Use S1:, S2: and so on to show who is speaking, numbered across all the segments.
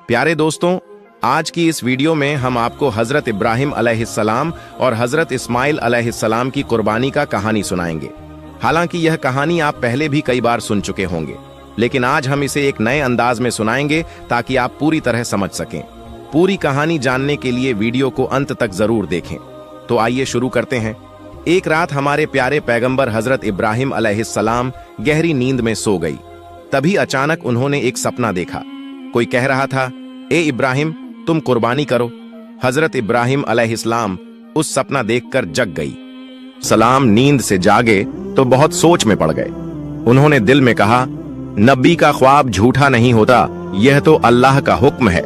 S1: प्यारे दोस्तों, आज की इस वीडियो में हम आपको हजरत इब्राहिम अलैहिस्सलाम और हजरत इस्माइल अलैहिस्सलाम की कुर्बानी का कहानी सुनाएंगे। हालांकि यह कहानी आप पहले भी कई बार सुन चुके होंगे, लेकिन आज हम इसे एक नए अंदाज में सुनाएंगे ताकि आप पूरी तरह समझ सकें। पूरी कहानी जानने के लिए वीडियो को अंत तक जरूर देखें। तो आइए शुरू करते हैं। एक रात हमारे प्यारे पैगंबर हजरत इब्राहिम अलैहिस्सलाम गहरी नींद में सो गई। तभी अचानक उन्होंने एक सपना देखा। कोई कह रहा था, ए इब्राहिम, तुम कुर्बानी करो। हजरत इब्राहिम अलैहिस्सलाम उस सपना देखकर जग गई। सलाम नींद से जागे तो बहुत सोच में पड़ गए। उन्होंने दिल में कहा, नबी का ख्वाब झूठा नहीं होता, यह तो अल्लाह का हुक्म है।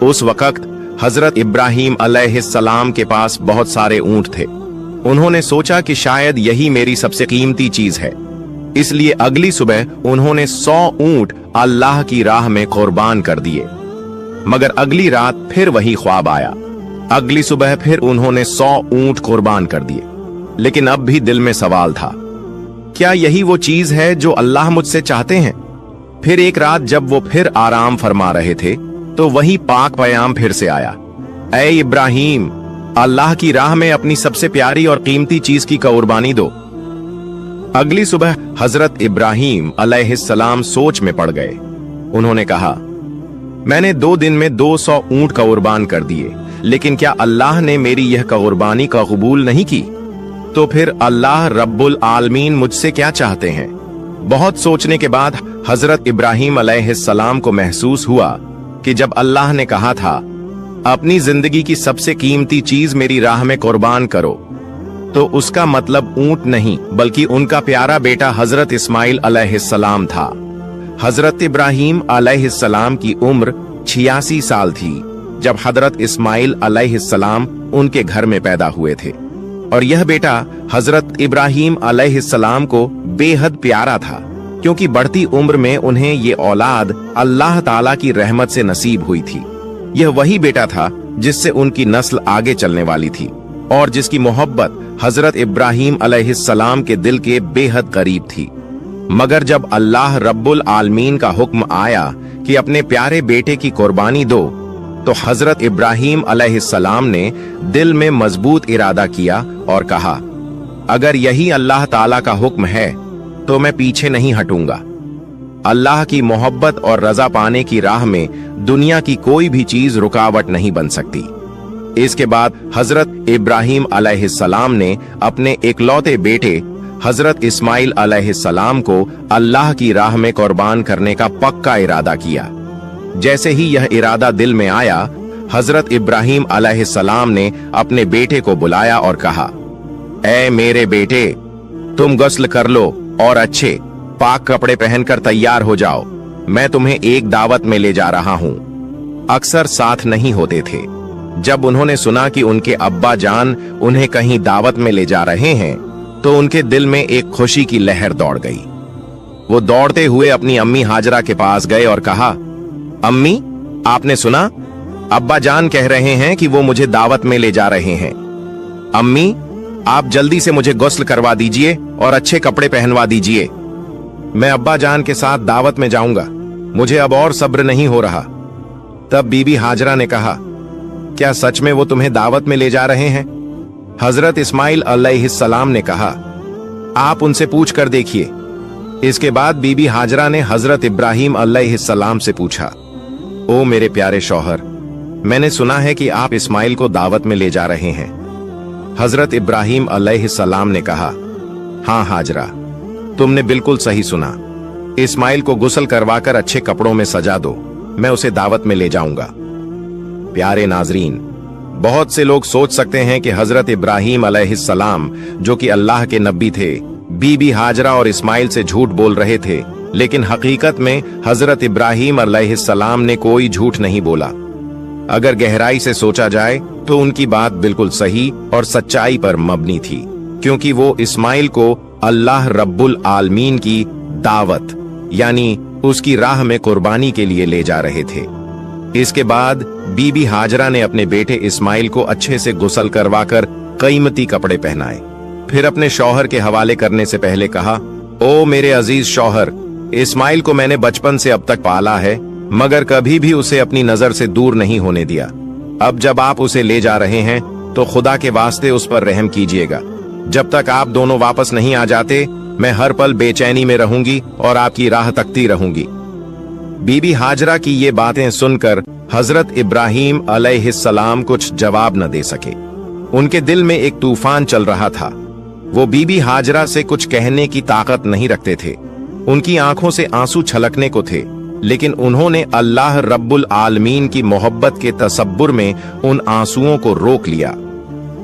S1: उस वक्त हजरत इब्राहिम अलैहिस्सलाम के पास बहुत सारे ऊंट थे। उन्होंने सोचा कि शायद यही मेरी सबसे कीमती चीज है, इसलिए अगली सुबह उन्होंने 100 ऊंट अल्लाह की राह में कुर्बान कर दिए। मगर अगली रात फिर वही ख्वाब आया। अगली सुबह फिर उन्होंने 100 ऊंट कुर्बान कर दिए। लेकिन अब भी दिल में सवाल था, क्या यही वो चीज है जो अल्लाह मुझसे चाहते हैं? फिर एक रात जब वो फिर आराम फरमा रहे थे तो वही पाक पयाम फिर से आया, ऐ इब्राहिम, अल्लाह की राह में अपनी सबसे प्यारी और कीमती चीज की कुर्बानी दो। अगली सुबह हजरत इब्राहिम अलैहिस्सलाम सोच में पड़ गए। उन्होंने कहा, मैंने 2 दिन में 200 ऊंट कुर्बान कर दिए, लेकिन क्या अल्लाह ने मेरी यह कुर्बानी का कबूल नहीं की? तो फिर अल्लाह रब्बुल आलमीन मुझसे क्या चाहते हैं? बहुत सोचने के बाद हजरत इब्राहिम अलैहिस्सलाम को महसूस हुआ कि जब अल्लाह ने कहा था, अपनी जिंदगी की सबसे कीमती चीज मेरी राह में कुर्बान करो, तो उसका मतलब ऊंट नहीं बल्कि उनका प्यारा बेटा हजरत इस्माइल अलैहिस्सलाम था। हजरत इब्राहिम अलैहिस्सलाम की उम्र 86 साल थी जब हजरत इस्माइल अलैहिस्सलाम उनके घर में पैदा हुए थे, और यह बेटा हजरत इब्राहिम अलैहिस्सलाम को बेहद प्यारा था, क्योंकि बढ़ती उम्र में उन्हें ये औलाद अल्लाह ताला की रहमत से नसीब हुई थी। यह वही बेटा था जिससे उनकी नस्ल आगे चलने वाली थी और जिसकी मोहब्बत हजरत इब्राहिम अलैहिस्सलाम के दिल के बेहद करीब थी। मगर जब अल्लाह रब्बुल आलमीन का हुक्म आया कि अपने प्यारे बेटे की कुर्बानी दो, तो हजरत इब्राहिम अलैहिस्सलाम ने दिल में मजबूत इरादा किया और कहा, अगर यही अल्लाह ताला का हुक्म है तो मैं पीछे नहीं हटूंगा। अल्लाह की मोहब्बत और रजा पाने की राह में दुनिया की कोई भी चीज रुकावट नहीं बन सकती। इसके बाद हजरत इब्राहिम अलैहिस्सलाम ने अपने इकलौते बेटे हजरत इस्माइल अलैहिस्सलाम को अल्लाह की राह में कुर्बान करने का पक्का इरादा किया। जैसे ही यह इरादा दिल में आया, हजरत इब्राहिम अलैहिस्सलाम ने अपने बेटे को बुलाया और कहा, ऐ मेरे बेटे, तुम गुस्ल कर लो और अच्छे पाक कपड़े पहनकर तैयार हो जाओ। मैं तुम्हें एक दावत में ले जा रहा हूं। अक्सर साथ नहीं होते थे। जब उन्होंने सुना कि उनके अब्बा जान उन्हें कहीं दावत में ले जा रहे हैं, तो उनके दिल में एक खुशी की लहर दौड़ गई। वो दौड़ते हुए अपनी अम्मी हाजरा के पास गए और कहा, अम्मी, आपने सुना? अब्बा जान कह रहे हैं कि वो मुझे दावत में ले जा रहे हैं। अम्मी, आप जल्दी से मुझे गुस्ल करवा दीजिए और अच्छे कपड़े पहनवा दीजिए। मैं अब्बा जान के साथ दावत में जाऊंगा, मुझे अब और सब्र नहीं हो रहा। तब बीबी हाजरा ने कहा, क्या सच में वो तुम्हें दावत में ले जा रहे हैं? हजरत इस्माइल अलैहिस्सलाम ने कहा, आप उनसे पूछ कर देखिए। इसके बाद बीबी हाजरा ने हजरत इब्राहिम अलैहिस्सलाम से पूछा, ओ मेरे प्यारे शौहर, मैंने सुना है कि आप इस्माइल को दावत में ले जा रहे हैं। हजरत इब्राहिम अलैहिस्सलाम ने कहा, हाँ हाजरा, तुमने बिल्कुल सही सुना। इस्माइल को गुस्ल करवाकर अच्छे कपड़ों में सजा दो, मैं उसे दावत में ले जाऊंगा। प्यारे नाजरीन, बहुत से लोग सोच सकते हैं कि हजरत इब्राहिम अलैहिस्सलाम, जो कि अल्लाह के नबी थे, बीबी हाजरा और इस्माइल से झूठ बोल रहे थे, लेकिन हकीकत में हजरत इब्राहिम अलैहिस्सलाम ने कोई झूठ नहीं बोला। अगर गहराई से सोचा जाए तो उनकी बात बिल्कुल सही और सच्चाई पर मबनी थी, क्योंकि वो इस्माइल को अल्लाह रब्बुल आलमीन की दावत यानी उसकी राह में कुर्बानी के लिए ले जा रहे थे। इसके बाद बीबी हाजरा ने अपने बेटे इस्माइल को अच्छे से गुस्ल करवाकर कीमती कपड़े पहनाए। फिर अपने शौहर के हवाले करने से पहले कहा, ओ मेरे अजीज शौहर, इस्माइल को मैंने बचपन से अब तक पाला है, मगर कभी भी उसे अपनी नजर से दूर नहीं होने दिया। अब जब आप उसे ले जा रहे हैं तो खुदा के वास्ते उस पर रहम कीजिएगा। जब तक आप दोनों वापस नहीं आ जाते, मैं हर पल बेचैनी में रहूंगी और आपकी राह तकती रहूंगी। बीबी हाजरा की ये बातें सुनकर हजरत इब्राहिम अलैहिस्सलाम कुछ जवाब न दे सके। उनके दिल में एक तूफान चल रहा था। वो बीबी हाजरा से कुछ कहने की ताकत नहीं रखते थे। उनकी आंखों से आंसू छलकने को थे, लेकिन उन्होंने अल्लाह रब्बुल आलमीन की मोहब्बत के तसब्बुर में उन आंसुओं को रोक लिया।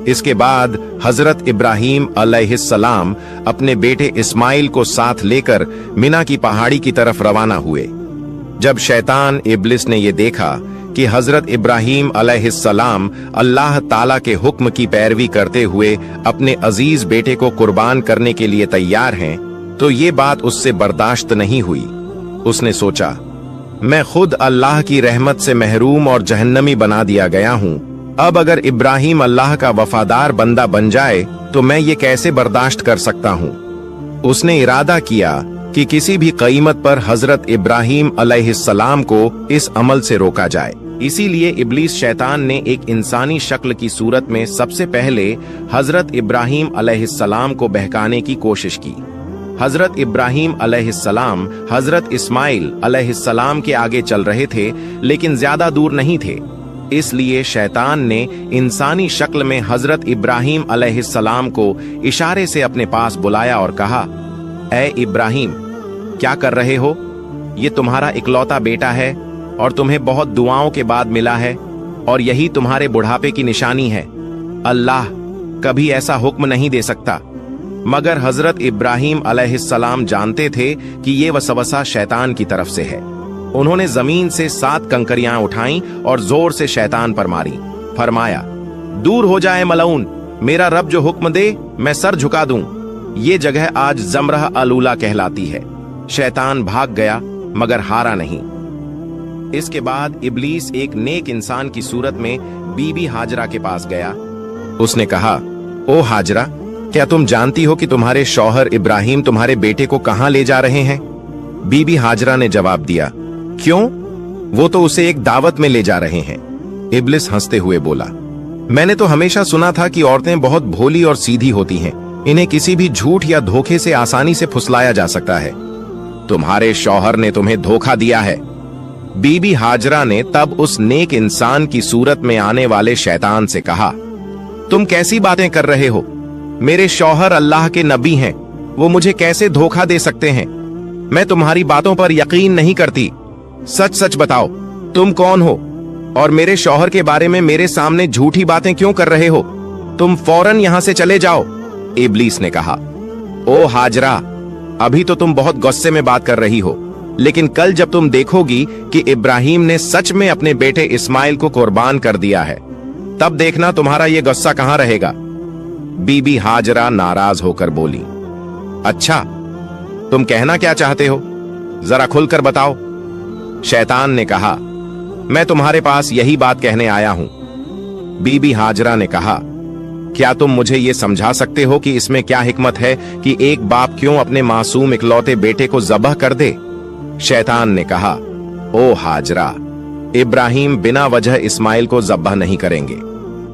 S1: इसके बाद हजरत इब्राहिम अलैहिस्सलाम अपने बेटे इस्माइल को साथ लेकर मिना की पहाड़ी की तरफ रवाना हुए। जब शैतान इब्लिस ने यह देखा कि हजरत इब्राहिम अलैहिस्सलाम अल्लाह ताला के हुक्म की पैरवी करते हुए अपने अजीज बेटे को कुर्बान करने के लिए तैयार हैं, तो ये बात उससे बर्दाश्त नहीं हुई। उसने सोचा, मैं खुद अल्लाह की रहमत से महरूम और जहन्नमी बना दिया गया हूं। अब अगर इब्राहिम अल्लाह का वफादार बंदा बन जाए तो मैं ये कैसे बर्दाश्त कर सकता हूं। उसने इरादा किया कि किसी भी कीमत पर हजरत इब्राहिम अलैहिस्सलाम को इस अमल से रोका जाए। इसीलिए इब्लीस शैतान ने एक इंसानी शक्ल की सूरत में सबसे पहले हजरत इब्राहिम अलैहिस्सलाम को बहकाने की कोशिश की। हजरत इब्राहिम अलैहिस्सलाम हजरत इस्माइल अलैहिस्सलाम के आगे चल रहे थे, लेकिन ज्यादा दूर नहीं थे। इसलिए शैतान ने इंसानी शक्ल में हजरत इब्राहिम अलैहिस्सलाम को इशारे से अपने पास बुलाया और कहा, ऐ इब्राहिम, क्या कर रहे हो? ये तुम्हारा इकलौता बेटा है और तुम्हें बहुत दुआओं के बाद मिला है, और यही तुम्हारे बुढ़ापे की निशानी है। अल्लाह कभी ऐसा हुक्म नहीं दे सकता। मगर हजरत इब्राहिम अलैहिस्सलाम जानते थे कि ये वसवसा शैतान की तरफ से है। उन्होंने जमीन से 7 कंकरियां उठाईं और जोर से शैतान पर मारी। फरमाया, दूर हो जाए मलऊन, मेरा रब जो हुक्म दे मैं सर झुका दूं। ये जगह आज जमरह अलूला कहलाती है। शैतान भाग गया मगर हारा नहीं। इसके बाद इब्लीस एक नेक इंसान की सूरत में बीबी हाजरा के पास गया। उसने कहा, ओ हाजरा, क्या तुम जानती हो कि तुम्हारे शौहर इब्राहिम तुम्हारे बेटे को कहां ले जा रहे हैं? बीबी हाजरा ने जवाब दिया, क्यों? वो तो उसे एक दावत में ले जा रहे हैं। इब्लिस हंसते हुए बोला, मैंने तो हमेशा सुना था कि औरतें बहुत भोली और सीधी होती हैं। इन्हें किसी भी झूठ या धोखे से आसानी से फुसलाया जा सकता है। तुम्हारे शौहर ने तुम्हें धोखा दिया है। बीबी हाजरा ने तब उस नेक इंसान की सूरत में आने वाले शैतान से कहा, तुम कैसी बातें कर रहे हो? मेरे शौहर अल्लाह के नबी हैं, वो मुझे कैसे धोखा दे सकते हैं? मैं तुम्हारी बातों पर यकीन नहीं करती। सच सच बताओ, तुम कौन हो और मेरे शौहर के बारे में मेरे सामने झूठी बातें क्यों कर रहे हो? तुम फौरन यहां से चले जाओ। इब्लीस ने कहा, ओ हाजरा, अभी तो तुम बहुत गुस्से में बात कर रही हो, लेकिन कल जब तुम देखोगी कि इब्राहिम ने सच में अपने बेटे इस्माइल को कुर्बान कर दिया है, तब देखना तुम्हारा यह गुस्सा कहां रहेगा। बीबी हाजरा नाराज होकर बोली, अच्छा, तुम कहना क्या चाहते हो? जरा खुलकर बताओ। शैतान ने कहा, मैं तुम्हारे पास यही बात कहने आया हूं। बीबी हाजरा ने कहा, क्या तुम मुझे ये समझा सकते हो कि इसमें क्या हिकमत है कि एक बाप क्यों अपने मासूम इकलौते बेटे को ज़बह कर दे? शैतान ने कहा, ओ हाजरा, इब्राहिम बिना वजह इस्माइल को ज़बह नहीं करेंगे।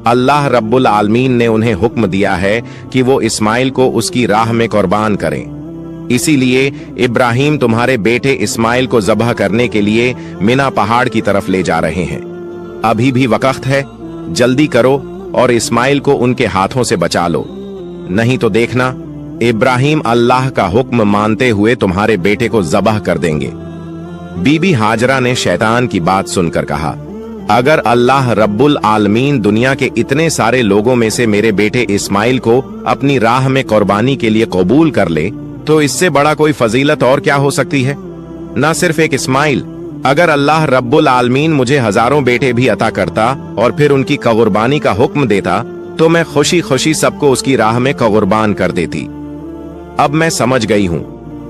S1: अल्लाह रब्बुल आलमीन ने उन्हें हुक्म दिया है कि वो इस्माइल को उसकी राह में कुर्बान करें। इसीलिए इब्राहिम तुम्हारे बेटे इस्माइल को ज़बह करने के लिए मिना पहाड़ की तरफ ले जा रहे हैं। अभी भी वक्त है, जल्दी करो और इस्माइल को उनके हाथों से बचा लो, नहीं तो देखना इब्राहिम अल्लाह का हुक्म मानते हुए तुम्हारे बेटे को ज़बह कर देंगे। बीबी हाजरा ने शैतान की बात सुनकर कहा, अगर अल्लाह रब्बुल आलमीन दुनिया के इतने सारे लोगों में से मेरे बेटे इस्माइल को अपनी राह में कुर्बानी के लिए कबूल कर ले, तो इससे बड़ा कोई फजीलत और क्या हो सकती है? न सिर्फ एक इस्माइल, अगर अल्लाह रब्बुल आलमीन मुझे हजारों बेटे भी अता करता और फिर उनकी कुर्बानी का हुक्म देता, तो मैं खुशी खुशी सबको उसकी राह में कुर्बान कर देती। अब मैं समझ गई हूं,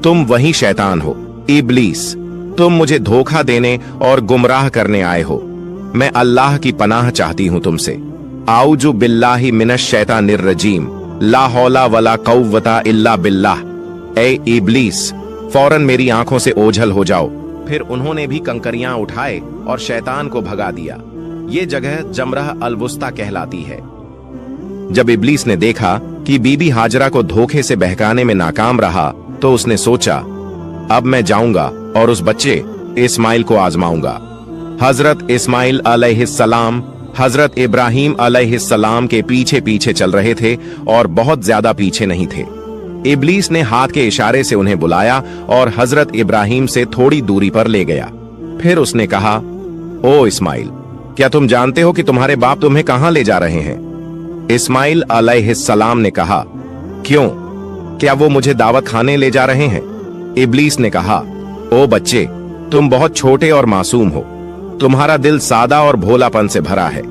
S1: तुम वही शैतान हो, इब्लीस। तुम मुझे धोखा देने और गुमराह करने आए हो। मैं अल्लाह की पनाह चाहती हूं तुमसे। आऊजु बिल्लाहि मिनश शैतानिर रजीम, ला हौला वला कव्वता इल्ला बिल्लाह। ए इब्लीस, फौरन मेरी आंखों से ओझल हो जाओ, फिर उन्होंने भी कंकरियां उठाए और शैतान को भगा दिया। ये जगह जमरह अल वुस्ता कहलाती है। जब इब्लीस ने देखा कि बीबी हाजरा को धोखे से बहकाने में नाकाम रहा तो उसने सोचा, अब मैं जाऊंगा और उस बच्चे इस्माइल को आजमाऊंगा। हजरत इस्माइल अलैहिस्सलाम हजरत इब्राहिम अलैहिस्सलाम के पीछे पीछे चल रहे थे और बहुत ज्यादा पीछे नहीं थे। इब्लीस ने हाथ के इशारे से उन्हें बुलाया और हजरत इब्राहिम से थोड़ी दूरी पर ले गया। फिर उसने कहा, ओ इस्माइल, क्या तुम जानते हो कि तुम्हारे बाप तुम्हें कहां ले जा रहे हैं? इस्माइल अलैहिस्सलाम ने कहा, क्यों, क्या वो मुझे दावत खाने ले जा रहे हैं? इब्लीस ने कहा, ओ बच्चे, तुम बहुत छोटे और मासूम हो, तुम्हारा दिल सादा और भोलापन से भरा है,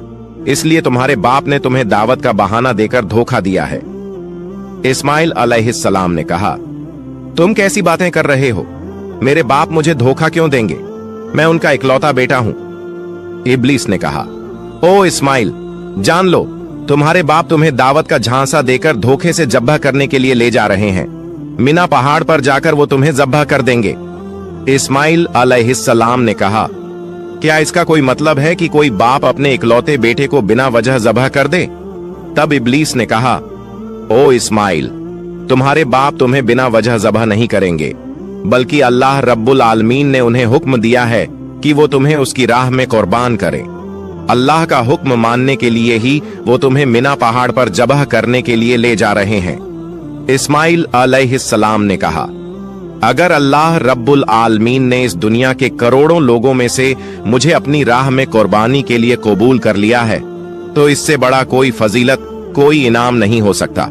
S1: इसलिए तुम्हारे बाप ने तुम्हें दावत का बहाना देकर धोखा दिया है। इस्माइल अलैहिस्सलाम ने कहा, तुम कैसी बातें कर रहे हो? मेरे बाप मुझे धोखा क्यों देंगे? मैं उनका इकलौता बेटा हूं। इब्लीस ने कहा, ओ इस्माइल, जान लो, तुम्हारे बाप तुम्हें दावत का झांसा देकर धोखे से जब्बा करने के लिए ले जा रहे हैं। मिना पहाड़ पर जाकर वो तुम्हें जब्बा कर देंगे। इस्माइल अलैहिस्सलाम ने कहा, क्या इसका कोई मतलब है कि कोई बाप अपने इकलौते बेटे को बिना वजह ज़बह कर दे? तब इब्लीस ने कहा, ओ इस्माइल, तुम्हारे बाप तुम्हें बिना वजह ज़बह नहीं करेंगे, बल्कि अल्लाह रब्बुल आलमीन ने उन्हें हुक्म दिया है कि वो तुम्हें उसकी राह में कुर्बान करें। अल्लाह का हुक्म मानने के लिए ही वो तुम्हें मिना पहाड़ पर जबह करने के लिए ले जा रहे हैं। इस्माइल अलैहिस्सलाम ने कहा, अगर अल्लाह रब्बुल आलमीन ने इस दुनिया के करोड़ों लोगों में से मुझे अपनी राह में कुर्बानी के लिए कबूल कर लिया है, तो इससे बड़ा कोई फजीलत, कोई इनाम नहीं हो सकता।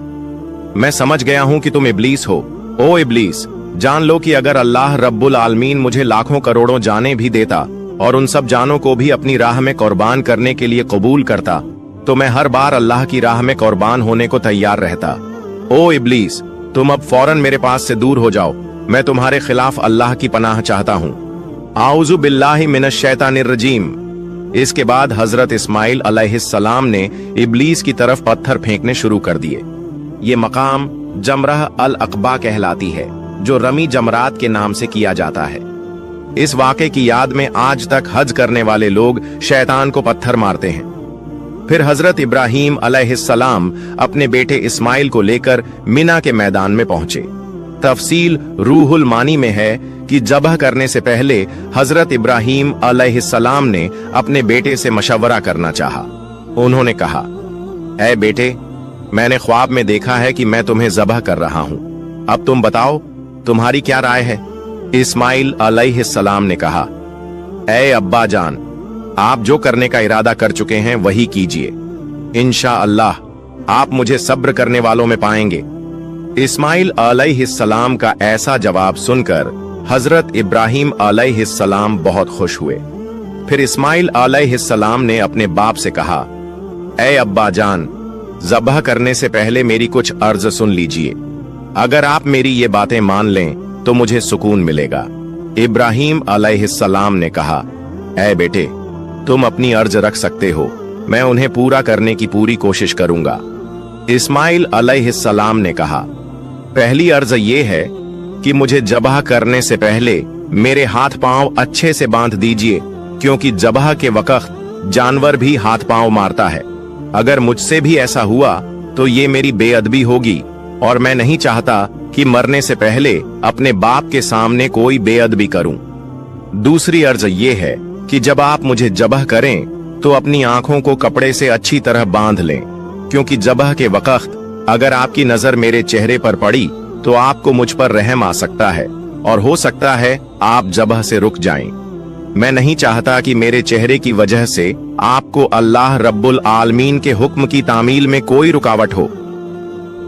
S1: मैं समझ गया हूं कि तुम इब्लीस हो। ओ इब्लीस, जान लो कि अगर अल्लाह रब्बुल आलमीन मुझे लाखों करोड़ों जानें भी देता और उन सब जानों को भी अपनी राह में कुर्बान करने के लिए कबूल करता, तो मैं हर बार अल्लाह की राह में कुर्बान होने को तैयार रहता। ओ इब्लीस, तुम अब फौरन मेरे पास से दूर हो जाओ, मैं तुम्हारे खिलाफ अल्लाह की पनाह चाहता हूं। आऊज़ु बिल्लाहि मिनश शैतानिर रजीम। इसके बाद हजरत इस्माइल अलैहिस्सलाम ने इब्लीस की तरफ पत्थर फेंकने शुरू कर दिए। ये मकाम जमरह अल अक़बा कहलाती है, जो रमी जमरात के नाम से किया जाता है। इस वाक़े की याद में आज तक हज करने वाले लोग शैतान को पत्थर मारते हैं। फिर हजरत इब्राहिम अलैहिस्सलाम अपने बेटे इस्माइल को लेकर मिना के मैदान में पहुंचे। तफसील रूहुल मानी में है कि जबह करने से पहले हजरत इब्राहिम अलैहिस्सलाम ने अपने बेटे से मशवरा करना चाहा। उन्होंने कहा, ऐ बेटे, मैंने ख्वाब में देखा है कि मैं तुम्हें जबह कर रहा हूं, अब तुम बताओ तुम्हारी क्या राय है? इस्माइल अलैहिस्सलाम ने कहा, ऐ अब्बा जान, आप जो करने का इरादा कर चुके हैं वही कीजिए, इंशाअल्लाह आप मुझे सब्र करने वालों में पाएंगे। इस्माइल अलैहिस्सलाम का ऐसा जवाब सुनकर हजरत इब्राहिम अलैहिस्सलाम बहुत खुश हुए। फिर इस्माइल अलैहिस्सलाम ने अपने बाप से कहा, ऐ अब्बा जान, ज़बह करने से पहले मेरी कुछ अर्ज सुन लीजिए। अगर आप मेरी ये बातें मान लें तो मुझे सुकून मिलेगा। इब्राहिम अलैहिस्सलाम ने कहा, ऐ बेटे, तुम अपनी अर्ज रख सकते हो, मैं उन्हें पूरा करने की पूरी कोशिश करूंगा। इस्माइल अलैहिस्सलाम ने कहा, पहली अर्ज ये है कि मुझे जबह करने से पहले मेरे हाथ पांव अच्छे से बांध दीजिए, क्योंकि जबह के वक्त जानवर भी हाथ पांव मारता है। अगर मुझसे भी ऐसा हुआ तो ये मेरी बेअदबी होगी और मैं नहीं चाहता कि मरने से पहले अपने बाप के सामने कोई बेअदबी करूं। दूसरी अर्ज ये है कि जब आप मुझे जबह करें तो अपनी आंखों को कपड़े से अच्छी तरह बांध लें, क्योंकि जबह के वक्त अगर आपकी नजर मेरे चेहरे पर पड़ी तो आपको मुझ पर रहम आ सकता है और हो सकता है आप जबह से रुक जाएं। मैं नहीं चाहता कि मेरे चेहरे की वजह से आपको अल्लाह रब्बुल आलमीन के हुक्म की तामील में कोई रुकावट हो।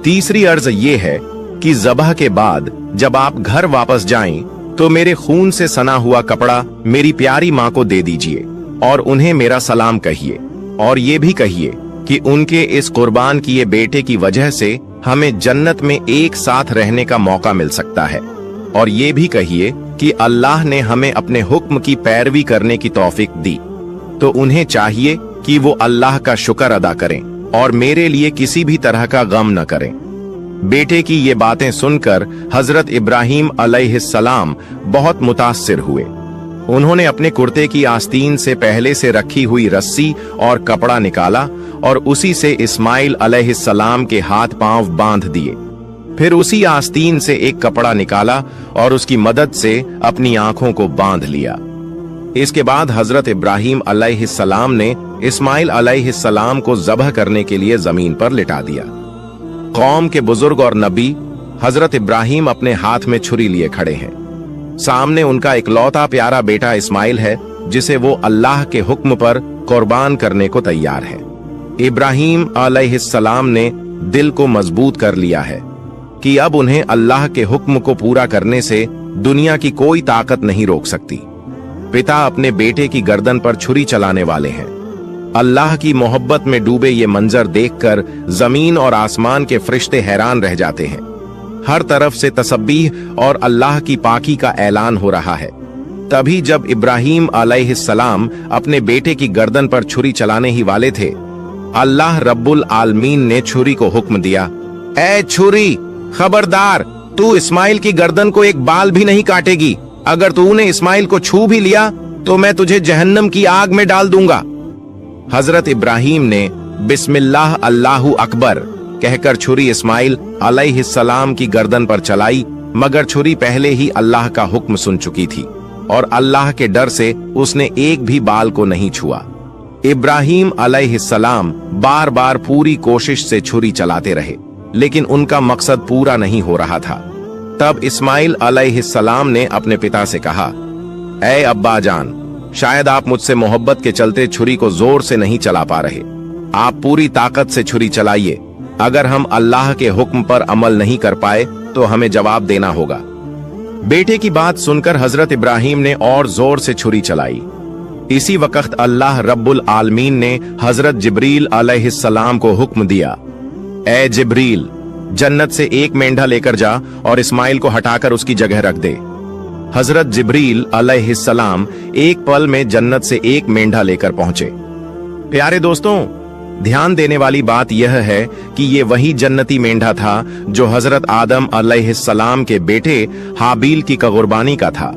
S1: तीसरी अर्ज ये है कि जबह के बाद जब आप घर वापस जाएं तो मेरे खून से सना हुआ कपड़ा मेरी प्यारी माँ को दे दीजिए और उन्हें मेरा सलाम कहिए, और ये भी कहिए कि उनके इस कुर्बान किए बेटे की वजह से हमें जन्नत में एक साथ रहने का मौका मिल सकता है, और ये भी कहिए कि अल्लाह ने हमें अपने हुक्म की पैरवी करने की तौफीक दी, तो उन्हें चाहिए कि वो अल्लाह का शुक्र अदा करें और मेरे लिए किसी भी तरह का गम न करें। बेटे की ये बातें सुनकर हजरत इब्राहिम अलैहिस्सलाम बहुत मुतासिर हुए। उन्होंने अपने कुर्ते की आस्तीन से पहले से रखी हुई रस्सी और कपड़ा निकाला और उसी से इस्माइल अलैहिस्सलाम के हाथ पांव बांध दिए। फिर उसी आस्तीन से एक कपड़ा निकाला और उसकी मदद से अपनी आंखों को बांध लिया। इसके बाद हजरत इब्राहिम अलैहिस्सलाम ने इस्माइल अलैहिस्सलाम को ज़ब्ह करने के लिए जमीन पर लिटा दिया। कौम के बुजुर्ग और नबी हजरत इब्राहिम अपने हाथ में छुरी लिए खड़े हैं। सामने उनका इकलौता प्यारा बेटा इस्माइल है, जिसे वो अल्लाह के हुक्म पर कुर्बान करने को तैयार है। इब्राहिम अलैहिस्सलाम ने दिल को मजबूत कर लिया है कि अब उन्हें अल्लाह के हुक्म को पूरा करने से दुनिया की कोई ताकत नहीं रोक सकती। पिता अपने बेटे की गर्दन पर छुरी चलाने वाले हैं। अल्लाह की मोहब्बत में डूबे ये मंजर देखकर जमीन और आसमान के फरिश्ते हैरान रह जाते हैं। हर तरफ से तसब्बीह और अल्लाह की पाकी का ऐलान हो रहा है। तभी जब इब्राहिम अलैहिस्सलाम अपने बेटे की गर्दन पर छुरी चलाने ही वाले थे, अल्लाह रब्बुल आलमीन ने छुरी को हुक्म दिया, ए छुरी, खबरदार, तू इस्माइल की गर्दन को एक बाल भी नहीं काटेगी। अगर तूने इस्माइल को छू भी लिया तो मैं तुझे जहन्नम की आग में डाल दूंगा। हजरत इब्राहिम ने बिस्मिल्लाह अल्लाहु अकबर कहकर छुरी इस्माइल अलैहिस्सलाम की गर्दन पर चलाई, मगर छुरी पहले ही अल्लाह का हुक्म सुन चुकी थी और अल्लाह के डर से उसने एक भी बाल को नहीं छुआ। इब्राहिम अलैहिस्सलाम बार बार पूरी कोशिश से छुरी चलाते रहे, लेकिन उनका मकसद पूरा नहीं हो रहा था। तब इस्माइल अलैहिस्सलाम ने अपने पिता से कहा, ऐ अब्बा जान, शायद आप मुझसे मोहब्बत के चलते छुरी को जोर से नहीं चला पा रहे। आप पूरी ताकत से छुरी चलाइए। अगर हम अल्लाह के हुक्म पर अमल नहीं कर पाए तो हमें जवाब देना होगा। बेटे की बात सुनकर हजरत इब्राहिम ने और जोर से छुरी चलाई। इसी वक्त अल्लाह रब्बुल आलमीन ने हजरत जिब्रील अलैहिस्सलाम को हुक्म दिया, ए जिब्रील, जन्नत से एक मेंढा लेकर जा और इस्माइल को हटाकर उसकी जगह रख दे। हजरत जिब्रील अलैहिस्सलाम एक पल में जन्नत से एक मेंढा लेकर पहुंचे। प्यारे दोस्तों, ध्यान देने वाली बात यह है कि ये वही जन्नती मेंढा था जो हजरत आदम अलैहिस्सलाम के बेटे हाबील की कुर्बानी का था।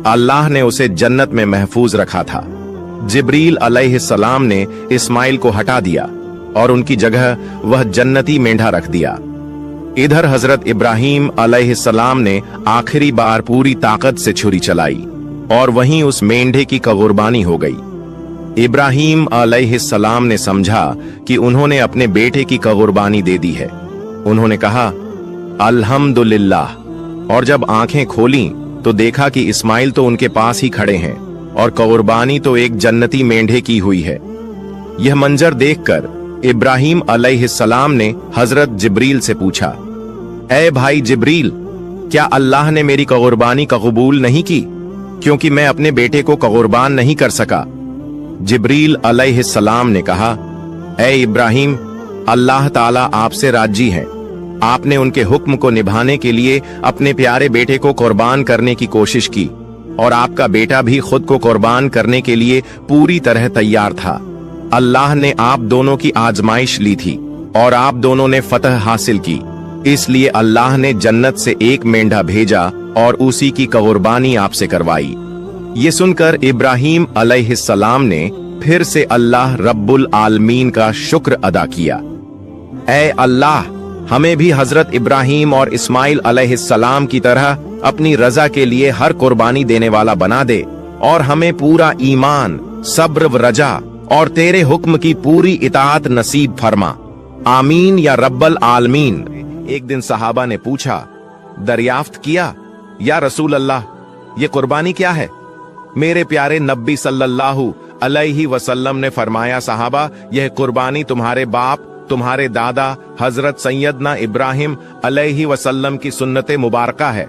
S1: अल्लाह ने उसे जन्नत में महफूज रखा था। जिब्रील अलैहिस्सलाम ने इस्माइल को हटा दिया और उनकी जगह वह जन्नती मेंढा रख दिया। इधर हजरत इब्राहिम अलैहिस्सलाम ने आखिरी बार पूरी ताकत से छुरी चलाई और वहीं उस मेंढे की कुर्बानी हो गई। इब्राहिम अलैहिस्सलाम ने समझा कि उन्होंने अपने बेटे की कुर्बानी दे दी है। उन्होंने कहा, अल्हम्दुलिल्लाह, और जब आंखें खोलीं तो देखा कि इस्माइल तो उनके पास ही खड़े हैं और कुर्बानी तो एक जन्नती मेंढे की हुई है। यह मंजर देखकर इब्राहिम अलैहिस्सलाम ने हजरत जिब्रील से पूछा, ऐ भाई जिब्रील, क्या अल्लाह ने मेरी कुर्बानी कबूल नहीं की, क्योंकि मैं अपने बेटे को कुर्बान नहीं कर सका? जिब्रील अलैहिस्सलाम ने कहा, ऐ इब्राहिम, अल्लाह ताला आपसे राजी है। आपने उनके हुक्म को निभाने के लिए अपने प्यारे बेटे को कुर्बान करने की कोशिश की और आपका बेटा भी खुद को कुर्बान करने के लिए पूरी तरह तैयार था। अल्लाह ने आप दोनों की आजमाइश ली थी और आप दोनों ने फतह हासिल की, इसलिए अल्लाह ने जन्नत से एक मेंढा भेजा और उसी की कुर्बानी आपसे करवाई। ये सुनकर इब्राहिम अलैहिस्सलाम ने फिर से अल्लाह रब्बुल आलमीन का शुक्र अदा किया। ऐ अल्लाह, हमें भी हजरत इब्राहिम और इस्माइल अलैहिस्सलाम की तरह अपनी रजा के लिए हर कुर्बानी देने वाला बना दे और हमें पूरा ईमान, सब्र व रजा और तेरे हुक्म की पूरी इताअत नसीब फरमा। आमीन या रब्बल आलमीन। एक दिन सहाबा ने पूछा, दरियाफ्त किया, या रसूल अल्लाह, ये कुर्बानी क्या है? मेरे प्यारे नबी सल्लल्लाहु अलैहि वसल्लम ने फरमाया, साहबा, यह कुर्बानी तुम्हारे बाप, तुम्हारे दादा हजरत सैयदना इब्राहिम अलैहि वसल्लम की सुन्नते मुबारका है।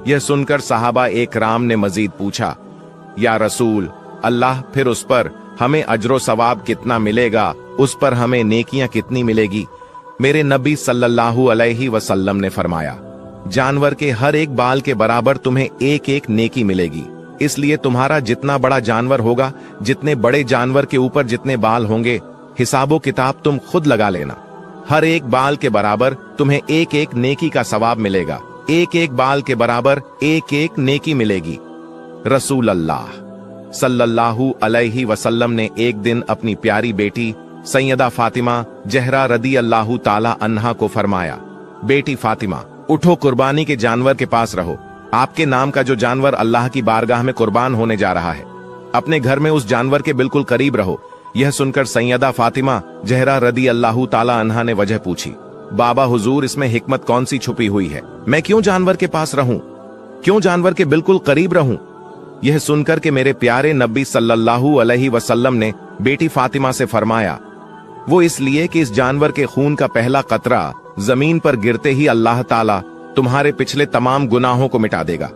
S1: यह सुनकर साहबा एकराम ने मजीद पूछा, या रसूल अल्लाह, फिर उस पर हमें अजरो सवाब कितना मिलेगा, उस पर हमें नेकियां कितनी मिलेगी? मेरे नबी सल्लल्लाहु अलैहि वसल्लम ने फरमाया, जानवर के हर एक बाल के बराबर तुम्हें एक एक नेकी मिलेगी। इसलिए तुम्हारा जितना बड़ा जानवर होगा, जितने बड़े जानवर के ऊपर जितने बाल होंगे, हिसाबो किताब तुम खुद लगा लेना। हर एक बाल के बराबर तुम्हें एक एक नेकी का सवाब मिलेगा। एक एक बाल के बराबर एक एक नेकी मिलेगी। रसूल अल्लाह सल्लल्लाहु अलैहि वसल्लम ने एक दिन अपनी प्यारी बेटी सैयदा फातिमा जहरा रदी अल्लाहु ताला अन्हा को फरमाया, बेटी फातिमा, उठो, कुर्बानी के जानवर के पास रहो। आपके नाम का जो जानवर अल्लाह की बारगाह में कुर्बान होने जा रहा है, अपने घर में उस जानवर के बिल्कुल करीब रहो। यह सुनकर सैयदा फातिमा जहरा रदी अल्लाहु ताला अन्हा ने वजह पूछी, बाबा हुजूर, इसमें हिकमत कौन सी छुपी हुई है? मैं क्यों जानवर के पास रहूं? क्यों जानवर के बिल्कुल करीब रहूं? यह सुनकर के मेरे प्यारे नबी सल्लल्लाहु अलैहि वसल्लम ने बेटी फातिमा से फरमाया, वो इसलिए कि इस जानवर के खून का पहला कतरा जमीन पर गिरते ही अल्लाह ताला तुम्हारे पिछले तमाम गुनाहों को मिटा देगा।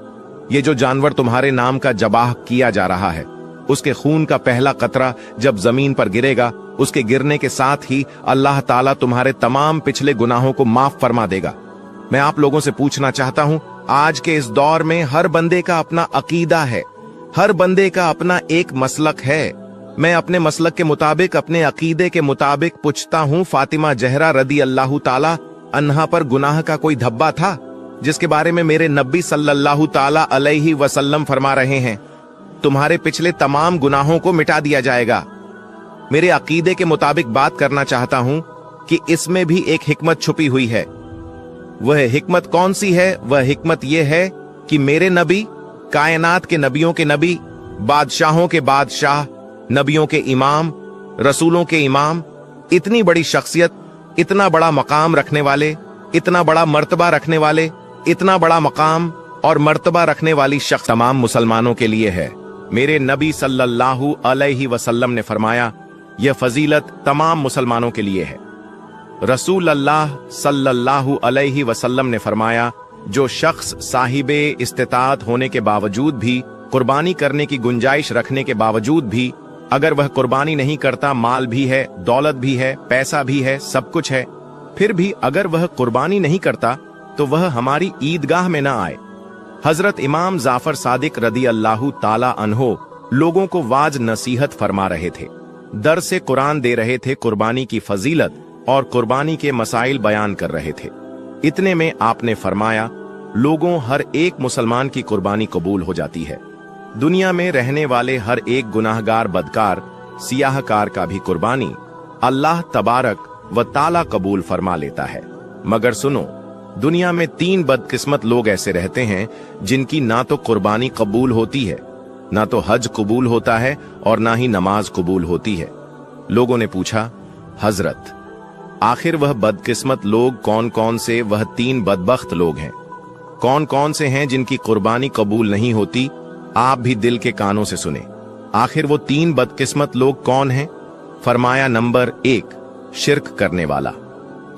S1: ये जो जानवर तुम्हारे नाम का जबाह किया जा रहा है, उसके खून का पहला कतरा जब जमीन पर गिरेगा, उसके गिरने के साथ ही अल्लाह ताला तुम्हारे तमाम पिछले गुनाहों को माफ फरमा देगा। मैं आप लोगों से पूछना चाहता हूं, आज के इस दौर में हर बंदे का अपना अकीदा है, हर बंदे का अपना एक मसलक है। मैं अपने मसलक के मुताबिक, अपने अकीदे के मुताबिक पूछता हूं, फातिमा जहरा रदी अल्लाह ताला अन्हा पर गुनाह का कोई धब्बा था जिसके बारे में मेरे नबी सल्लल्लाहु ताला अलैहि वसल्लम फरमा रहे हैं, तुम्हारे पिछले तमाम गुनाहों को मिटा दिया जाएगा? मेरे अकीदे के मुताबिक बात करना चाहता हूं कि इसमें भी एक हिकमत छुपी हुई है। वह हिकमत कौन सी है? वह हिकमत यह है कि मेरे नबी, कायनात के नबियों के नबी, बादशाहों के बादशाह, नबियों के इमाम, रसूलों के इमाम, इतनी बड़ी शख्सियत, इतना बड़ा मकाम रखने वाले, इतना बड़ा मर्तबा रखने वाले, इतना बड़ा मकाम और मर्तबा रखने वाली शख्स तमाम मुसलमानों के लिए है। मेरे नबी सल्लल्लाहु अलैहि वसल्लम ने फरमाया, यह फजीलत तमाम मुसलमानों के लिए है। रसूल अल्लाह सल्लल्लाहु अलैहि वसल्लम ने फरमाया, जो शख्स साहिबे इस्तिताअत होने के बावजूद भी, कुर्बानी करने की गुंजाइश रखने के बावजूद भी, अगर वह कुर्बानी नहीं करता, माल भी है, दौलत भी है, पैसा भी है, सब कुछ है, फिर भी अगर वह कुर्बानी नहीं करता तो वह हमारी ईदगाह में ना आए। हजरत इमाम जाफर सादिक रदी अल्लाहु ताला अन्हो लोगों को वाज नसीहत फरमा रहे थे, दर से कुरान दे रहे थे, कुर्बानी की फजीलत और कुर्बानी के मसाइल बयान कर रहे थे। इतने में आपने फरमाया, लोगों, हर एक मुसलमान की कुर्बानी कबूल हो जाती है। दुनिया में रहने वाले हर एक गुनाहगार, बदकार, सियाहकार का भी कुर्बानी अल्लाह तबारक व ताला कबूल फरमा लेता है। मगर सुनो, दुनिया में 3 बदकिस्मत लोग ऐसे रहते हैं जिनकी ना तो कुर्बानी कबूल होती है, ना तो हज कबूल होता है और ना ही नमाज कबूल होती है। लोगों ने पूछा, हजरत, आखिर वह बदकिस्मत लोग कौन कौन से? वह 3 बदबख्त लोग हैं। कौन कौन से हैं जिनकी कुर्बानी कबूल नहीं होती? आप भी दिल के कानों से सुने। आखिर वो 3 बदकिस्मत लोग कौन हैं? फरमाया, नंबर 1, शिर्क करने वाला।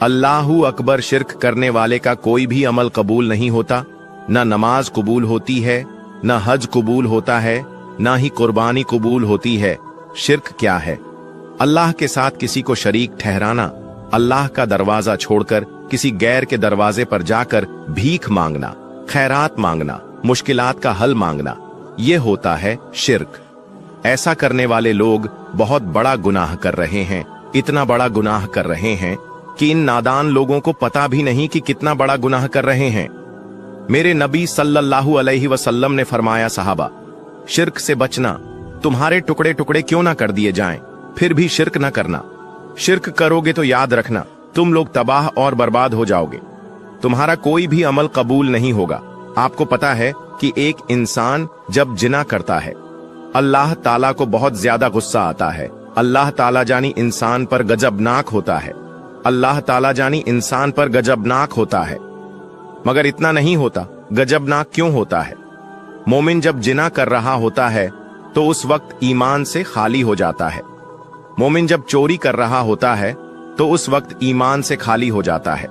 S1: अल्लाहू अकबर, शिर्क करने वाले का कोई भी अमल कबूल नहीं होता, ना नमाज कबूल होती है, ना हज कबूल होता है, ना ही कुर्बानी कबूल होती है। शिर्क क्या है? अल्लाह के साथ किसी को शरीक ठहराना, अल्लाह का दरवाजा छोड़कर किसी गैर के दरवाजे पर जाकर भीख मांगना, खैरात मांगना, मुश्किलात का हल मांगना, ये होता है शिर्क। ऐसा करने वाले लोग बहुत बड़ा गुनाह कर रहे हैं, इतना बड़ा गुनाह कर रहे हैं कि इन नादान लोगों को पता भी नहीं कि कितना बड़ा गुनाह कर रहे हैं। मेरे नबी सल्लल्लाहु अलैहि वसल्लम ने फरमाया, सहाबा, शिर्क से बचना, तुम्हारे टुकड़े टुकड़े क्यों ना कर दिए जाएं, फिर भी शिर्क ना करना। शिर्क करोगे तो याद रखना, तुम लोग तबाह और बर्बाद हो जाओगे, तुम्हारा कोई भी अमल कबूल नहीं होगा। आपको पता है कि एक इंसान जब जिना करता है, अल्लाह ताला को बहुत ज्यादा गुस्सा आता है। अल्लाह ताला जानी इंसान पर गजबनाक होता है, अल्लाह ताला जानी इंसान पर गजबनाक होता है। मगर इतना नहीं होता, गजबनाक क्यों होता है? मोमिन जब जिना कर रहा होता है तो उस वक्त ईमान से खाली हो जाता है। मोमिन जब चोरी कर रहा होता है तो उस वक्त ईमान से खाली हो जाता है।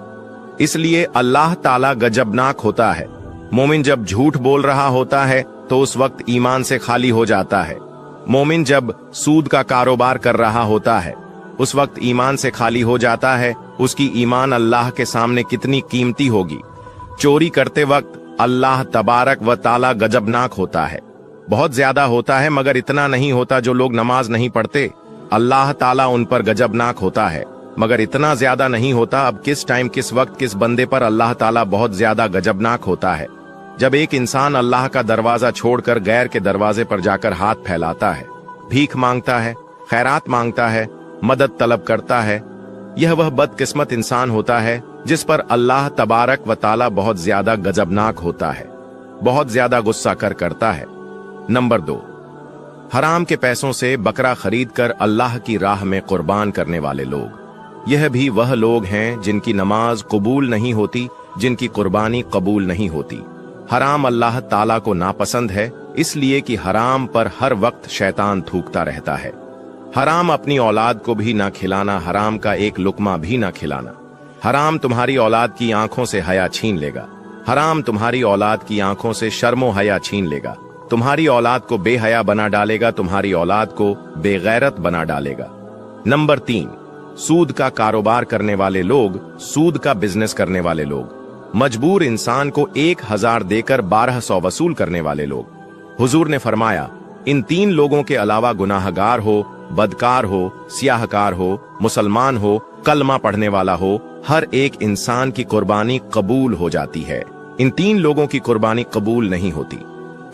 S1: इसलिए अल्लाह ताला गजबनाक होता है। मोमिन जब झूठ बोल रहा होता है तो उस वक्त ईमान से खाली हो जाता है। मोमिन जब सूद का कारोबार कर रहा होता है उस वक्त ईमान से खाली हो जाता है। उसकी ईमान अल्लाह के सामने कितनी कीमती होगी। चोरी करते वक्त अल्लाह तबारक व ताला गजबनाक होता है, बहुत ज्यादा होता है, मगर इतना नहीं होता जो लोग नमाज नहीं पढ़ते। अल्लाह ताला उन पर गजबनाक होता है, मगर इतना ज्यादा नहीं होता। अब किस टाइम, किस वक्त, किस बंदे पर अल्लाह ताला बहुत ज्यादा गजबनाक होता है? जब एक इंसान अल्लाह का दरवाजा छोड़कर गैर के दरवाजे पर जाकर हाथ फैलाता है, भीख मांगता है, खैरात मांगता है, मदद तलब करता है, यह वह बदकिस्मत इंसान होता है जिस पर अल्लाह तबारक व ताला बहुत ज्यादा गजबनाक होता है, बहुत ज्यादा गुस्सा करता है। नंबर 2, हराम के पैसों से बकरा खरीद कर अल्लाह की राह में कुर्बान करने वाले लोग। यह भी वह लोग हैं जिनकी नमाज कबूल नहीं होती, जिनकी कुर्बानी कबूल नहीं होती। हराम अल्लाह ताला को नापसंद है, इसलिए कि हराम पर हर वक्त शैतान थूकता रहता है। हराम अपनी औलाद को भी ना खिलाना, हराम का एक लुकमा भी ना खिलाना। हराम तुम्हारी औलाद की आंखों से हया छीन लेगा। हराम तुम्हारी औलाद की आंखों से शर्मो हया छीन लेगा। तुम्हारी औलाद को बेहया बना डालेगा, तुम्हारी औलाद को बेगैरत बना डालेगा। नंबर 3, सूद का कारोबार करने वाले लोग, सूद का बिजनेस करने वाले लोग, मजबूर इंसान को 1000 देकर 1200 वसूल करने वाले लोग। हुजूर ने फरमाया, इन 3 लोगों के अलावा गुनाहगार हो, बदकार हो, सियाहकार हो, मुसलमान हो, कलमा पढ़ने वाला हो, हर एक इंसान की कुर्बानी कबूल हो जाती है। इन 3 लोगों की कुर्बानी कबूल नहीं होती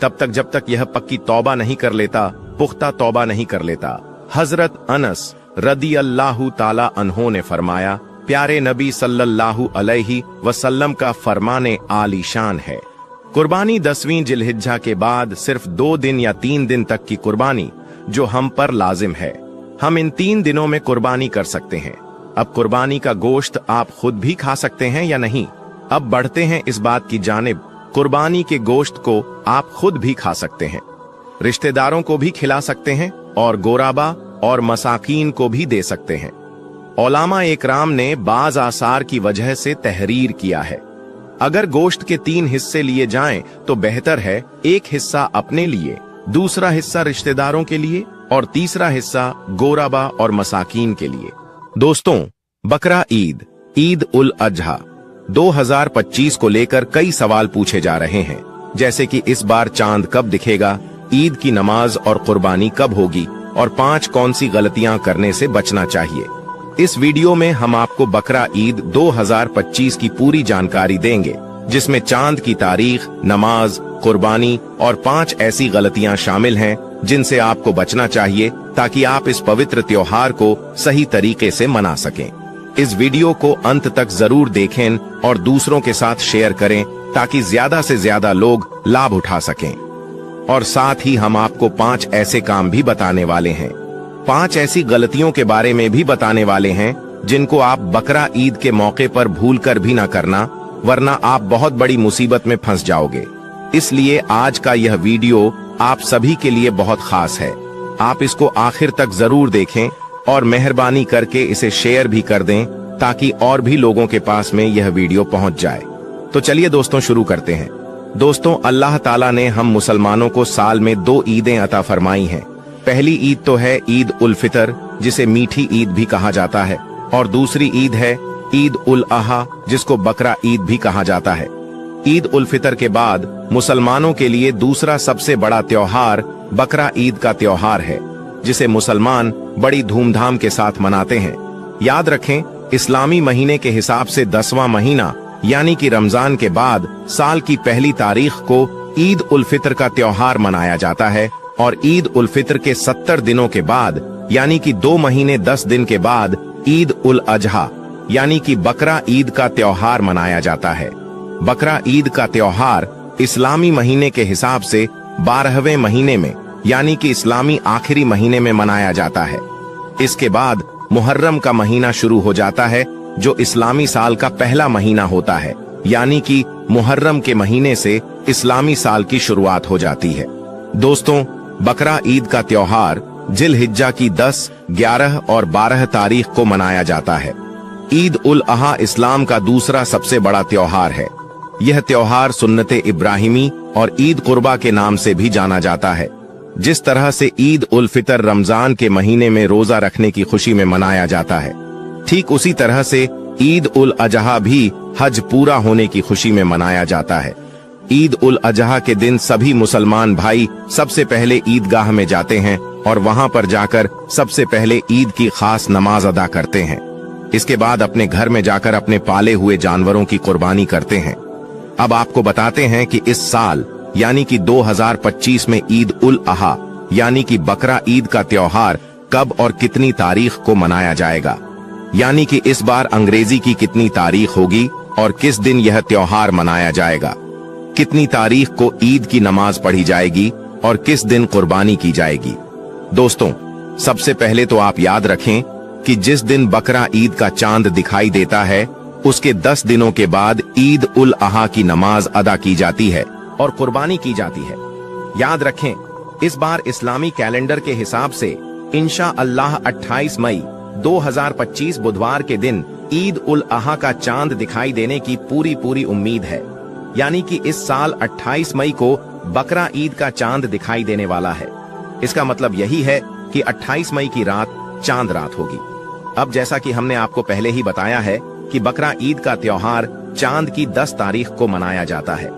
S1: तब तक जब तक यह पक्की तौबा नहीं कर लेता, पुख्ता तौबा नहीं कर लेता। हजरत अनस रदी अल्लाहु ताला अन्हो ने फरमाया, प्यारे नबी सल्लल्लाहु अलैहि वसल्लम का फरमाने आलीशान है, कुर्बानी 10वीं जिलहिज्जा के बाद सिर्फ 2 दिन या 3 दिन तक की कुर्बानी जो हम पर लाजिम है। हम इन 3 दिनों में कुर्बानी कर सकते हैं। अब कुर्बानी का गोश्त आप खुद भी खा सकते हैं या नहीं? अब बढ़ते हैं इस बात की जानिब, कुर्बानी के गोश्त को आप खुद भी खा सकते हैं, रिश्तेदारों को भी खिला सकते हैं और गोराबा और मसाकीन को भी दे सकते हैं। उलमा इकराम ने बाज आसार की वजह से तहरीर किया है, अगर गोश्त के 3 हिस्से लिए जाएं तो बेहतर है, एक हिस्सा अपने लिए, दूसरा हिस्सा रिश्तेदारों के लिए और तीसरा हिस्सा गोराबा और मसाकीन के लिए। दोस्तों, बकरा ईद, ईद उल अजहा 2025 को लेकर कई सवाल पूछे जा रहे हैं, जैसे कि इस बार चांद कब दिखेगा, ईद की नमाज और कुर्बानी कब होगी और 5 कौन सी गलतियां करने से बचना चाहिए। इस वीडियो में हम आपको बकरा ईद 2025 की पूरी जानकारी देंगे, जिसमें चांद की तारीख, नमाज, कुर्बानी और 5 ऐसी गलतियां शामिल हैं जिनसे आपको बचना चाहिए ताकि आप इस पवित्र त्योहार को सही तरीके से मना सकें। इस वीडियो को अंत तक जरूर देखें और दूसरों के साथ शेयर करें ताकि ज्यादा से ज्यादा लोग लाभ उठा सकें। और साथ ही हम आपको 5 ऐसे काम भी बताने वाले हैं, 5 ऐसी गलतियों के बारे में भी बताने वाले हैं जिनको आप बकरा ईद के मौके पर भूलकर भी ना करना, वरना आप बहुत बड़ी मुसीबत में फंस जाओगे। इसलिए आज का यह वीडियो आप सभी के लिए बहुत खास है। आप इसको आखिर तक जरूर देखें और मेहरबानी करके इसे शेयर भी कर दें ताकि और भी लोगों के पास में यह वीडियो पहुंच जाए। तो चलिए दोस्तों शुरू करते हैं। दोस्तों, अल्लाह ताला ने हम मुसलमानों को साल में 2 ईदें अता फरमाई हैं। पहली ईद तो है ईद उल फितर, जिसे मीठी ईद भी कहा जाता है, और दूसरी ईद है ईद उल अहा, जिसको बकरा ईद भी कहा जाता है। ईद उल फितर के बाद मुसलमानों के लिए दूसरा सबसे बड़ा त्योहार बकरा ईद का त्योहार है, जिसे मुसलमान बड़ी धूमधाम के साथ मनाते हैं। याद रखें, इस्लामी महीने के हिसाब से 10वां महीना यानी कि रमजान के बाद साल की पहली तारीख को ईद उल फितर का त्योहार मनाया जाता है और ईद उल फितर के 70 दिनों के बाद यानी कि 2 महीने 10 दिन के बाद ईद उल अजहा यानी कि बकरा ईद का त्योहार मनाया जाता है। बकरा ईद का त्योहार इस्लामी महीने के हिसाब से 12वें महीने में यानी कि इस्लामी आखिरी महीने में मनाया जाता है। इसके बाद मुहर्रम का महीना शुरू हो जाता है, जो इस्लामी साल का पहला महीना होता है, यानी कि मुहर्रम के महीने से इस्लामी साल की शुरुआत हो जाती है। दोस्तों, बकरा ईद का त्योहार जिलहिज्जा की 10, 11 और 12 तारीख को मनाया जाता है। ईद उल अहा इस्लाम का दूसरा सबसे बड़ा त्योहार है। यह त्योहार सुन्नते इब्राहिमी और ईद कुर्बा के नाम से भी जाना जाता है। जिस तरह से ईद उल फितर रमजान के महीने में रोजा रखने की खुशी में मनाया जाता है, ठीक उसी तरह से ईद उल अजहा भी हज पूरा होने की खुशी में मनाया जाता है। ईद उल अजहा के दिन सभी मुसलमान भाई सबसे पहले ईदगाह में जाते हैं और वहां पर जाकर सबसे पहले ईद की खास नमाज अदा करते हैं। इसके बाद अपने घर में जाकर अपने पाले हुए जानवरों की कुर्बानी करते हैं। अब आपको बताते हैं कि इस साल यानी कि 2025 में ईद उल अहा यानी कि बकरा ईद का त्योहार कब और कितनी तारीख को मनाया जाएगा, यानी कि इस बार अंग्रेजी की कितनी तारीख होगी और किस दिन यह त्योहार मनाया जाएगा, कितनी तारीख को ईद की नमाज पढ़ी जाएगी और किस दिन कुर्बानी की जाएगी। दोस्तों, सबसे पहले तो आप याद रखें कि जिस दिन बकरा ईद का चांद दिखाई देता है उसके 10 दिनों के बाद ईद उल अहा की नमाज अदा की जाती है और कुर्बानी की जाती है। याद रखें, इस बार इस्लामी कैलेंडर के हिसाब से इंशा अल्लाह 28 मई 2025 बुधवार के दिन ईद उल अहा का चांद दिखाई देने की पूरी उम्मीद है, यानी कि इस साल 28 मई को बकरा ईद का चांद दिखाई देने वाला है। इसका मतलब यही है कि 28 मई की रात चांद रात होगी। अब जैसा कि हमने आपको पहले ही बताया है कि बकरा ईद का त्योहार चांद की 10 तारीख को मनाया जाता है।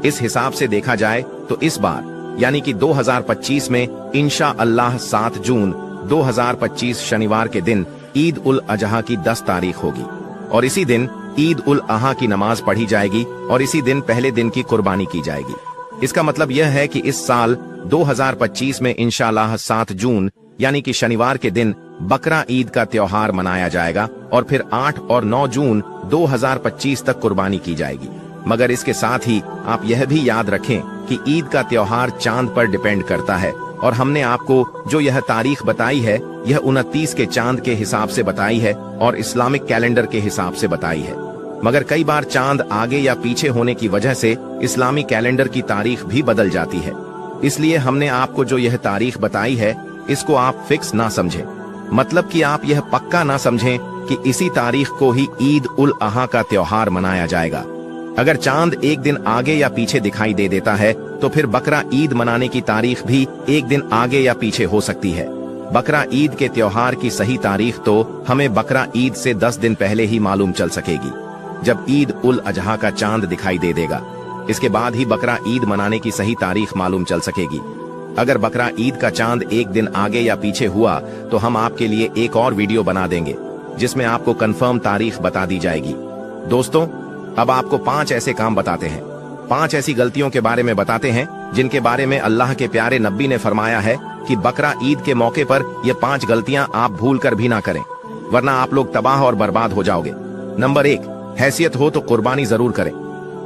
S1: इस हिसाब से देखा जाए तो इस बार यानी कि 2025 में इंशा अल्लाह 7 जून 2025 शनिवार के दिन ईद उल अजहा की 10 तारीख होगी और इसी दिन ईद उल अहा की नमाज पढ़ी जाएगी और इसी दिन पहले दिन की कुर्बानी की जाएगी। इसका मतलब यह है कि इस साल 2025 में इंशाअल्लाह 7 जून यानी कि शनिवार के दिन बकरा ईद का त्योहार मनाया जाएगा और फिर 8 और 9 जून 2025 तक कुर्बानी की जाएगी। मगर इसके साथ ही आप यह भी याद रखें कि ईद का त्योहार चांद पर डिपेंड करता है और हमने आपको जो यह तारीख बताई है यह 29 के चांद के हिसाब से बताई है और इस्लामिक कैलेंडर के हिसाब से बताई है। मगर कई बार चांद आगे या पीछे होने की वजह से इस्लामी कैलेंडर की तारीख भी बदल जाती है। इसलिए हमने आपको जो यह तारीख बताई है इसको आप फिक्स ना समझें, मतलब कि आप यह पक्का ना समझें कि इसी तारीख को ही ईद उल अहा का त्योहार मनाया जाएगा। अगर चांद एक दिन आगे या पीछे दिखाई दे देता है तो फिर बकरा ईद मनाने की तारीख भी एक दिन आगे या पीछे हो सकती है। बकरा ईद के त्योहार की सही तारीख तो हमें बकरा ईद से 10 दिन पहले ही मालूम चल सकेगी, जब ईद उल अजहा का चांद दिखाई दे देगा। इसके बाद ही बकरा ईद मनाने की सही तारीख मालूम चल सकेगी। अगर बकरा ईद का चांद एक दिन आगे या पीछे हुआ तो हम आपके लिए एक और वीडियो बना देंगे जिसमें आपको कंफर्म तारीख बता दी जाएगी। दोस्तों, अब आपको 5 ऐसे काम बताते हैं, 5 ऐसी गलतियों के बारे में बताते हैं जिनके बारे में अल्लाह के प्यारे नबी ने फरमाया है कि बकरा ईद के मौके पर ये 5 गलतियां आप भूल कर भी ना करें, वरना आप लोग तबाह और बर्बाद हो जाओगे। नंबर 1, हैसियत हो तो कुर्बानी जरूर करें।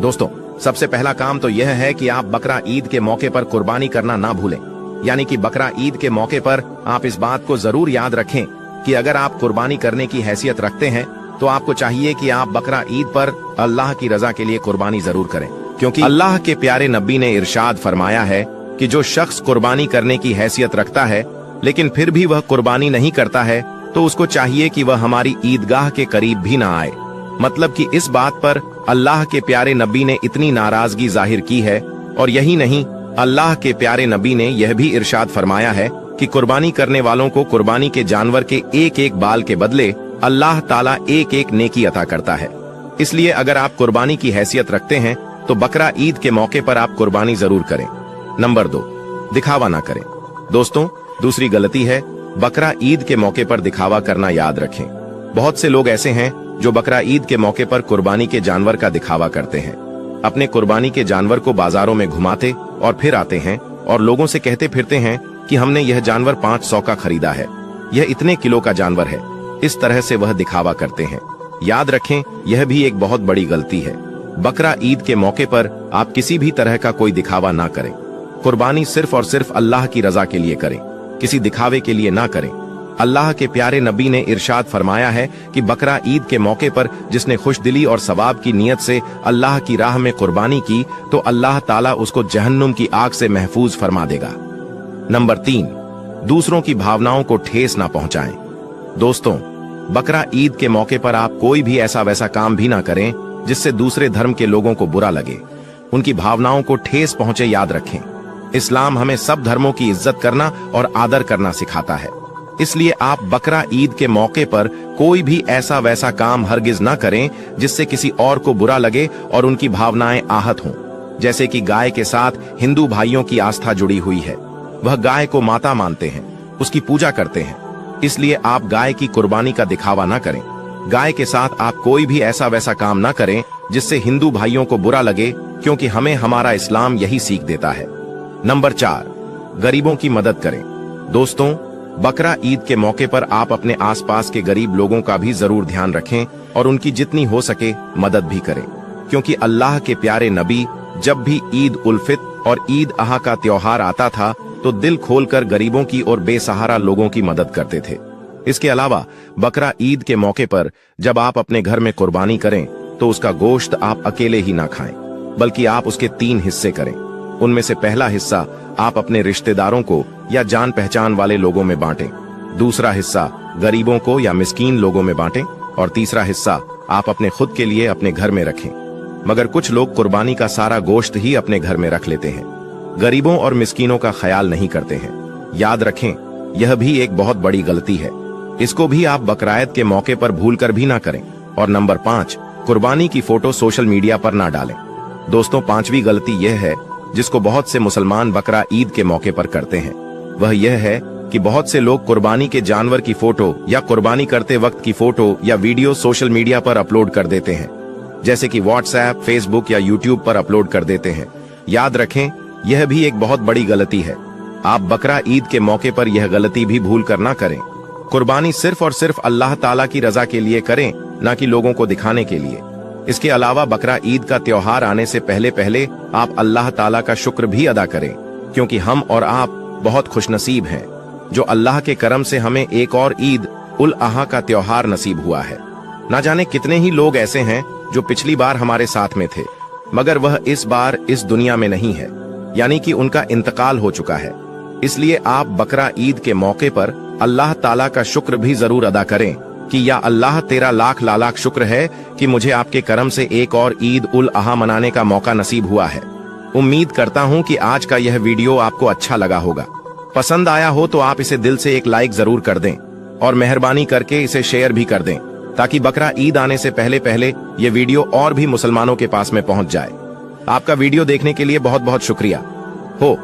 S1: दोस्तों, सबसे पहला काम तो यह है कि आप बकरा ईद के मौके पर कुर्बानी करना ना भूलें, यानी कि बकरा ईद के मौके पर आप इस बात को जरूर याद रखें कि अगर आप कुर्बानी करने की हैसियत रखते हैं तो आपको चाहिए कि आप बकरा ईद पर अल्लाह की रजा के लिए कुर्बानी जरूर करें, क्योंकि अल्लाह के प्यारे नबी ने इरशाद फरमाया है कि जो शख्स कुर्बानी करने की हैसियत रखता है लेकिन फिर भी वह कुर्बानी नहीं करता है तो उसको चाहिए कि वह हमारी ईदगाह के करीब भी ना आए। मतलब कि इस बात पर अल्लाह के प्यारे नबी ने इतनी नाराजगी जाहिर की है। और यही नहीं, अल्लाह के प्यारे नबी ने यह भी इरशाद फरमाया है कि कुर्बानी करने वालों को कुर्बानी के जानवर के एक एक बाल के बदले अल्लाह ताला एक एक नेकी अता करता है। इसलिए अगर आप कुर्बानी की हैसियत रखते हैं तो बकरा ईद के मौके पर आप कुर्बानी जरूर करें। नंबर 2, दिखावा ना करें। दोस्तों, दूसरी गलती है बकरा ईद के मौके पर दिखावा करना। याद रखें, बहुत से लोग ऐसे हैं जो बकरा ईद के मौके पर कुर्बानी के जानवर का दिखावा करते हैं। अपने कुर्बानी के जानवर को बाजारों में घुमाते और फिर आते हैं और लोगों से कहते फिरते हैं कि हमने यह जानवर 500 का खरीदा है, यह इतने किलो का जानवर है। इस तरह से वह दिखावा करते हैं। याद रखें, यह भी एक बहुत बड़ी गलती है। बकरा ईद के मौके पर आप किसी भी तरह का कोई दिखावा ना करें। कुर्बानी सिर्फ और सिर्फ अल्लाह की रजा के लिए करें, किसी दिखावे के लिए ना करें। अल्लाह के प्यारे नबी ने इरशाद फरमाया है कि बकरा ईद के मौके पर जिसने खुशदिली और सवाब की नीयत से अल्लाह की राह में कुर्बानी की तो अल्लाह ताला उसको जहन्नुम की आग से महफूज फरमा देगा। नंबर 3, दूसरों की भावनाओं को ठेस ना पहुंचाएं। दोस्तों, बकरा ईद के मौके पर आप कोई भी ऐसा वैसा काम भी ना करें जिससे दूसरे धर्म के लोगों को बुरा लगे, उनकी भावनाओं को ठेस पहुंचे। याद रखें, इस्लाम हमें सब धर्मों की इज्जत करना और आदर करना सिखाता है। इसलिए आप बकरा ईद के मौके पर कोई भी ऐसा वैसा काम हरगिज ना करें जिससे किसी और को बुरा लगे और उनकी भावनाएं आहत हों। जैसे कि गाय के साथ हिंदू भाइयों की आस्था जुड़ी हुई है, वह गाय को माता मानते हैं, उसकी पूजा करते हैं। इसलिए आप गाय की कुर्बानी का दिखावा ना करें। गाय के साथ आप कोई भी ऐसा वैसा काम ना करें जिससे हिंदू भाइयों को बुरा लगे, क्योंकि हमें हमारा इस्लाम यही सीख देता है। नंबर 4, गरीबों की मदद करें। दोस्तों, बकरा ईद के मौके पर आप अपने आसपास के गरीब लोगों का भी जरूर ध्यान रखें और उनकी जितनी हो सके मदद भी करें, क्योंकि अल्लाह के प्यारे नबी जब भी ईद उल फित्र और ईद अहा का त्योहार आता था तो दिल खोलकर गरीबों की और बेसहारा लोगों की मदद करते थे। इसके अलावा बकरा ईद के मौके पर जब आप अपने घर में कुर्बानी करें तो उसका गोश्त आप अकेले ही ना खाएं, बल्कि आप उसके 3 हिस्से करें। उनमें से पहला हिस्सा आप अपने रिश्तेदारों को या जान पहचान वाले लोगों में बांटें, दूसरा हिस्सा गरीबों को या मिस्कीन लोगों में बांटें और तीसरा हिस्सा आप अपने खुद के लिए अपने घर में रखें। मगर कुछ लोग कुर्बानी का सारा गोश्त ही अपने घर में रख लेते हैं, गरीबों और मिस्कीनों का ख्याल नहीं करते हैं। याद रखें, यह भी एक बहुत बड़ी गलती है। इसको भी आप बकराईद के मौके पर भूलकर भी ना करें। और नंबर 5, कुर्बानी की फोटो सोशल मीडिया पर ना डालें। दोस्तों, 5वीं गलती यह है जिसको बहुत से मुसलमान बकरा ईद के मौके पर करते हैं। वह यह है कि बहुत से लोग कुर्बानी के जानवर की फोटो या कुर्बानी करते वक्त की फोटो या वीडियो सोशल मीडिया पर अपलोड कर देते हैं, जैसे कि व्हाट्सएप, फेसबुक या यूट्यूब पर अपलोड कर देते हैं। याद रखें, यह भी एक बहुत बड़ी गलती है। आप बकरा ईद के मौके पर यह गलती भी भूल कर ना करें। कुर्बानी सिर्फ और सिर्फ अल्लाह ताला की रजा के लिए करें, ना कि लोगों को दिखाने के लिए। इसके अलावा बकरा ईद का त्योहार आने से पहले पहले आप अल्लाह ताला का शुक्र भी अदा करें, क्योंकि हम और आप बहुत खुशनसीब हैं जो अल्लाह के करम से हमें एक और ईद उल अहा का त्योहार नसीब हुआ है। ना जाने कितने ही लोग ऐसे हैं जो पिछली बार हमारे साथ में थे, मगर वह इस बार इस दुनिया में नहीं है, यानी कि उनका इंतकाल हो चुका है। इसलिए आप बकरा ईद के मौके पर अल्लाह ताला का शुक्र भी जरूर अदा करें कि या अल्लाह तेरा लाख लाख शुक्र है कि मुझे आपके करम से एक और ईद उल अहा मनाने का मौका नसीब हुआ है। उम्मीद करता हूं कि आज का यह वीडियो आपको अच्छा लगा होगा। पसंद आया हो तो आप इसे दिल से एक लाइक जरूर कर दें और मेहरबानी करके इसे शेयर भी कर दें, ताकि बकरा ईद आने से पहले पहले ये वीडियो और भी मुसलमानों के पास में पहुंच जाए। आपका वीडियो देखने के लिए बहुत बहुत शुक्रिया हो।